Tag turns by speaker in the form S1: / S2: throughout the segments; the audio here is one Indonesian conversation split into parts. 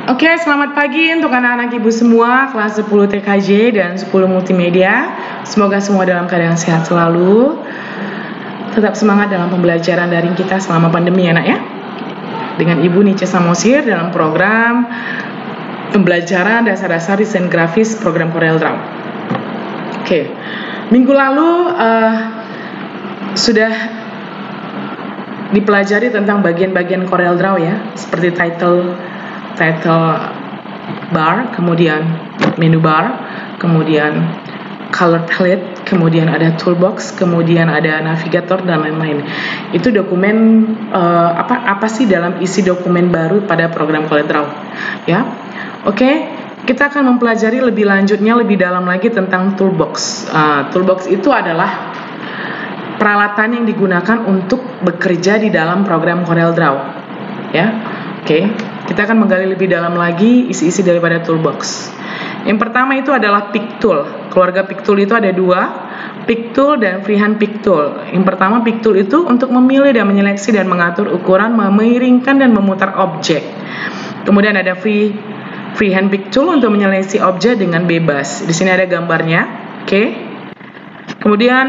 S1: Oke, selamat pagi untuk anak-anak ibu semua, kelas 10 TKJ dan 10 multimedia. Semoga semua dalam keadaan sehat selalu. Tetap semangat dalam pembelajaran daring kita selama pandemi ya nak ya. Dengan Ibu Nice Samosir dalam program pembelajaran dasar-dasar desain grafis program CorelDRAW. Oke, minggu lalu sudah dipelajari tentang bagian-bagian CorelDRAW ya, seperti title bar, kemudian menu bar, kemudian color palette, kemudian ada toolbox, kemudian ada navigator dan lain-lain. Itu dokumen apa sih dalam isi dokumen baru pada program CorelDRAW ya. Oke, kita akan mempelajari lebih lanjutnya lebih dalam lagi tentang toolbox. Toolbox itu adalah peralatan yang digunakan untuk bekerja di dalam program CorelDRAW ya. Oke, kita akan menggali lebih dalam lagi isi-isi daripada toolbox. Yang pertama itu adalah pick tool. Keluarga pick tool itu ada dua, pick tool dan freehand pick tool. Yang pertama pick tool itu untuk memilih dan menyeleksi dan mengatur ukuran, memiringkan dan memutar objek. Kemudian ada freehand pick tool untuk menyeleksi objek dengan bebas. Di sini ada gambarnya. Oke. Kemudian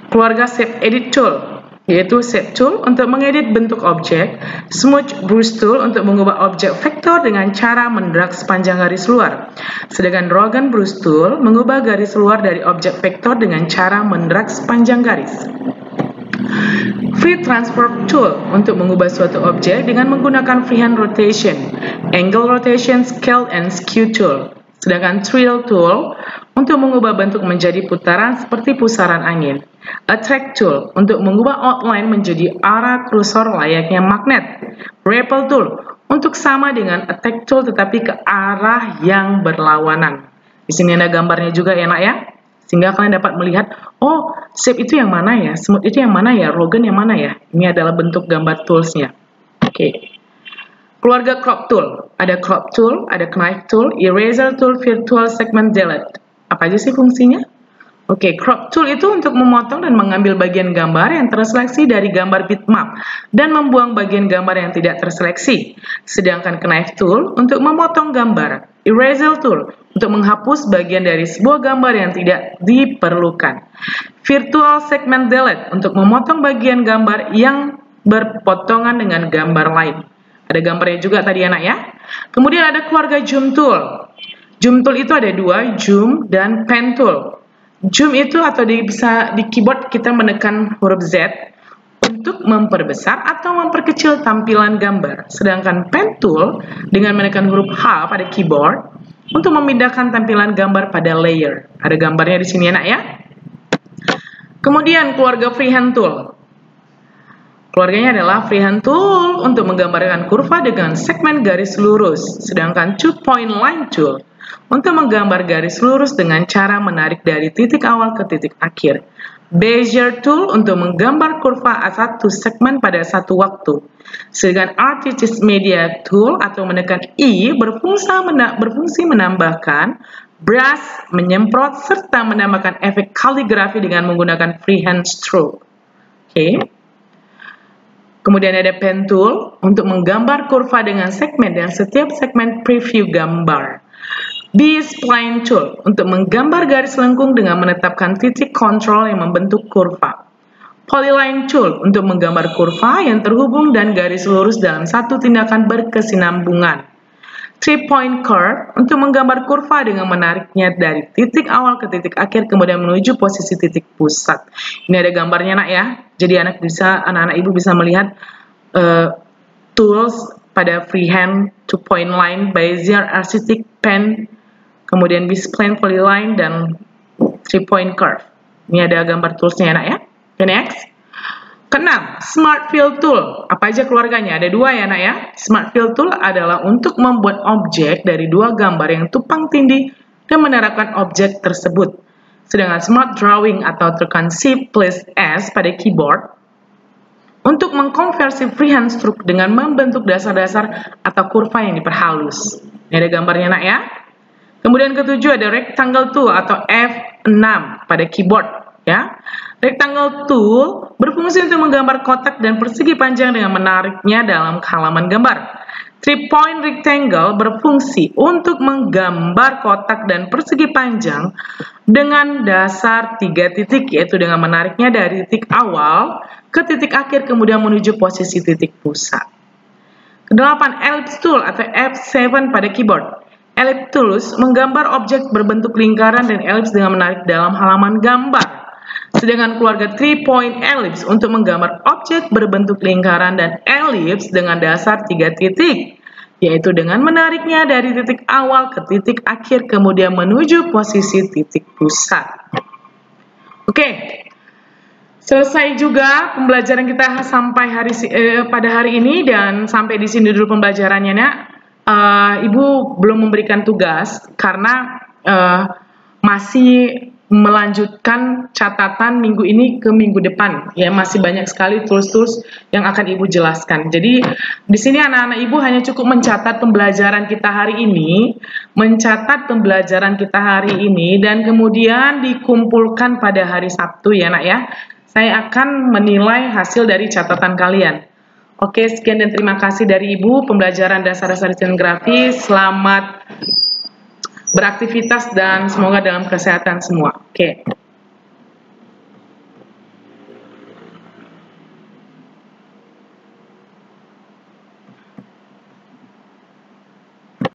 S1: keluarga shape edit tool, yaitu shape tool untuk mengedit bentuk objek, smooth brush tool untuk mengubah objek vektor dengan cara mendrag sepanjang garis luar, sedangkan Rogan brush tool mengubah garis luar dari objek vektor dengan cara mendrag sepanjang garis. Free transform tool untuk mengubah suatu objek dengan menggunakan freehand rotation, angle rotation, scale and skew tool, sedangkan Trill tool untuk mengubah bentuk menjadi putaran seperti pusaran angin. Attract tool untuk mengubah outline menjadi arah kursor layaknya magnet. Repel tool untuk sama dengan attack tool tetapi ke arah yang berlawanan. Di sini ada gambarnya juga ya nak ya, sehingga kalian dapat melihat, oh shape itu yang mana ya, smooth itu yang mana ya, Rogan yang mana ya. Ini adalah bentuk gambar toolsnya. Oke. Keluarga crop tool, ada crop tool, ada knife tool, eraser tool, virtual segment delete. Apa aja sih fungsinya? Oke, crop tool itu untuk memotong dan mengambil bagian gambar yang terseleksi dari gambar bitmap dan membuang bagian gambar yang tidak terseleksi. Sedangkan knife tool untuk memotong gambar. Eraser tool untuk menghapus bagian dari sebuah gambar yang tidak diperlukan. Virtual segment delete untuk memotong bagian gambar yang berpotongan dengan gambar lain. Ada gambarnya juga tadi anak ya. Kemudian ada keluarga zoom tool. Zoom tool itu ada dua, zoom dan pen tool. Zoom itu atau bisa di keyboard kita menekan huruf Z untuk memperbesar atau memperkecil tampilan gambar. Sedangkan pen tool dengan menekan huruf H pada keyboard untuk memindahkan tampilan gambar pada layer. Ada gambarnya di sini anak ya. Kemudian keluarga freehand tool. Keluarganya adalah freehand tool untuk menggambarkan kurva dengan segmen garis lurus. Sedangkan two point line tool untuk menggambar garis lurus dengan cara menarik dari titik awal ke titik akhir. Bezier tool untuk menggambar kurva satu segmen pada satu waktu. Sedangkan Artist Media tool atau menekan I berfungsi menambahkan, brush, menyemprot, serta menambahkan efek kaligrafi dengan menggunakan freehand stroke. Oke. Kemudian ada pen tool untuk menggambar kurva dengan segmen dan setiap segmen preview gambar. B-spline tool untuk menggambar garis lengkung dengan menetapkan titik kontrol yang membentuk kurva. Polyline tool untuk menggambar kurva yang terhubung dan garis lurus dalam satu tindakan berkesinambungan. 3-point curve untuk menggambar kurva dengan menariknya dari titik awal ke titik akhir kemudian menuju posisi titik pusat. Ini ada gambarnya nak ya. Jadi anak-anak ibu bisa melihat tools pada freehand, 2-point line, Bezier, artistic, pen, kemudian B-spline, polyline, dan 3-point curve. Ini ada gambar toolsnya anak ya. Oke, next. Keenam, Smart Fill Tool. Apa aja keluarganya? Ada dua ya, nak ya. Smart Fill Tool adalah untuk membuat objek dari dua gambar yang tumpang tindih dan menerapkan objek tersebut. Sedangkan Smart Drawing atau tekan Shift plus S pada keyboard untuk mengkonversi freehand stroke dengan membentuk dasar-dasar atau kurva yang diperhalus. Ini ada gambarnya, nak ya. Kemudian ketujuh ada Rectangle Tool atau F6 pada keyboard. Ya, rectangle tool berfungsi untuk menggambar kotak dan persegi panjang dengan menariknya dalam halaman gambar. 3-point rectangle berfungsi untuk menggambar kotak dan persegi panjang dengan dasar 3 titik, yaitu dengan menariknya dari titik awal ke titik akhir kemudian menuju posisi titik pusat. Kedelapan, ellipse tool atau F7 pada keyboard. Ellipse tools menggambar objek berbentuk lingkaran dan ellipse dengan menarik dalam halaman gambar. Sedangkan keluarga 3-point ellipse untuk menggambar objek berbentuk lingkaran dan ellipse dengan dasar 3 titik, yaitu dengan menariknya dari titik awal ke titik akhir kemudian menuju posisi titik pusat. Oke, selesai juga pembelajaran kita sampai pada hari ini, dan sampai di sini dulu pembelajarannya, Nak. Ibu belum memberikan tugas karena masih melanjutkan catatan minggu ini ke minggu depan, ya, masih banyak sekali tools-tools yang akan Ibu jelaskan. Jadi di sini anak-anak Ibu hanya cukup mencatat pembelajaran kita hari ini, dan kemudian dikumpulkan pada hari Sabtu, ya Nak ya. Saya akan menilai hasil dari catatan kalian. Oke, sekian dan terima kasih dari Ibu pembelajaran dasar-dasar desain grafis. Selamat beraktivitas dan semoga dalam kesehatan semua. Oke.